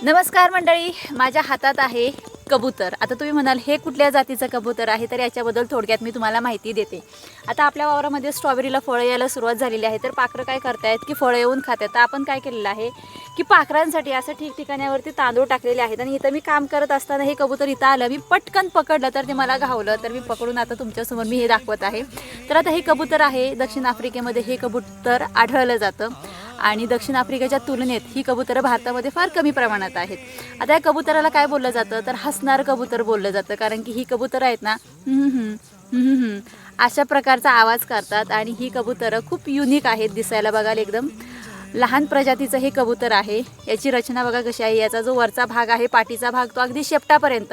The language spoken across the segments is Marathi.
नमस्कार मंडळी, माझ्या हातात आहे कबूतर. आता तुम्ही म्हणाल हे कुठल्या जातीचं कबूतर आहे, तर याच्याबद्दल थोडक्यात मी तुम्हाला माहिती देते. आता आपल्या वावरामध्ये स्ट्रॉबेरीला फळं यायला सुरुवात झालेली आहे. तर पाखरं काय करतायत की फळं येऊन खातात. तर आपण काय केलेलं आहे की पाखरांसाठी असं ठिकठिकाण्यावरती तांदूळ टाकलेले आहेत. आणि इथं मी काम करत असताना हे कबूतर इथं आलं, मी पटकन पकडलं तर ते मला घावलं. तर मी पकडून आता तुमच्यासमोर मी हे दाखवत आहे. तर आता हे कबूतर आहे, दक्षिण आफ्रिकेमध्ये हे कबूतर आढळलं जातं. आणि दक्षिण आफ्रिकेच्या तुलनेत ही कबुतरं भारतामध्ये फार कमी प्रमाणात आहेत. आता या कबुतराला काय बोललं जातं, तर हसणार कबूतर बोललं जातं. कारण की ही कबुतरं आहेत ना, अशा प्रकारचा आवाज करतात. आणि ही कबुतरं खूप युनिक आहेत दिसायला. बघायला एकदम लहान प्रजातीचं हे कबूतर आहे. याची रचना बघा कशी आहे. याचा जो वरचा भाग आहे, पाठीचा भाग, तो अगदी शेपटापर्यंत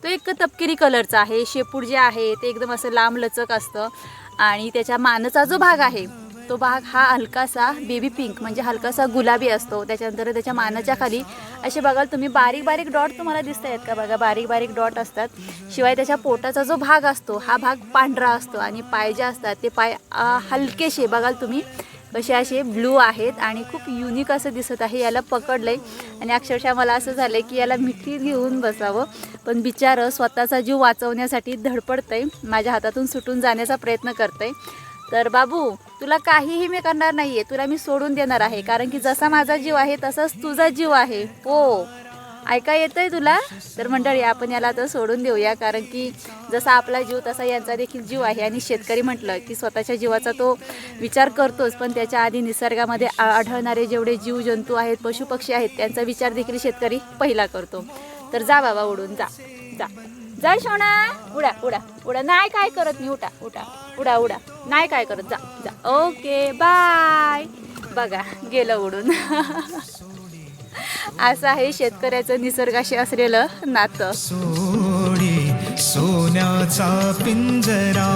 तो एक तपकिरी कलरचा आहे. शेपूट जे आहे ते एकदम असं लांब लचक असतं. आणि त्याच्या मानेचा जो भाग आहे तो भाग हा हलकासा बेबी पिंक म्हणजे हलकासा गुलाबी असतो. त्याच्यानंतर त्याच्या मानाच्या खाली असे बघाल तुम्ही बारीक बारीक डॉट तुम्हाला दिसत आहेत का, बघा बारीक बारीक डॉट असतात. शिवाय त्याच्या पोटाचा जो भाग असतो हा भाग पांढरा असतो. आणि पाय जे असतात ते पाय हलकेसे बघाल तुम्ही कसे असे ब्लू आहेत. आणि खूप युनिक असं दिसत आहे. याला पकडलंय आणि अक्षरशः मला असं झालंय की याला मिठीत घेऊन बसावं, पण बिचारं स्वतःचा जीव वाचवण्यासाठी धडपडतंय, माझ्या हातातून सुटून जाण्याचा प्रयत्न करतंय. तर बाबू, तुला काहीही मी करणार नाहीये, तुला मी सोडून देणार आहे. कारण की जसा माझा जीव आहे तसाच तुझा जीव आहे. हो, ऐका येतंय तुला? तर मंडळी, आपण याला तर सोडून देऊया. कारण की जसा आपला जीव तसा यांचा देखील जीव आहे. आणि शेतकरी म्हटलं की स्वतःच्या जीवाचा तो विचार करतोच, पण त्याच्या आधी निसर्गामध्ये आढळणारे जेवढे जीवजंतू आहेत, पशुपक्षी आहेत, त्यांचा विचार देखील शेतकरी पहिला करतो. तर जा बाबा, उडून जा जा जा शोणा, उडा उडा उडा. नाही काय करत मी, उडा उडा उडा उडा, नाही काय करत, जा जा. Okay, bye. बघा गेलं उडून. असं आहे शेतकऱ्याचं निसर्गाशी असलेलं नातं. सोडी सोन्याचा पिंजरा.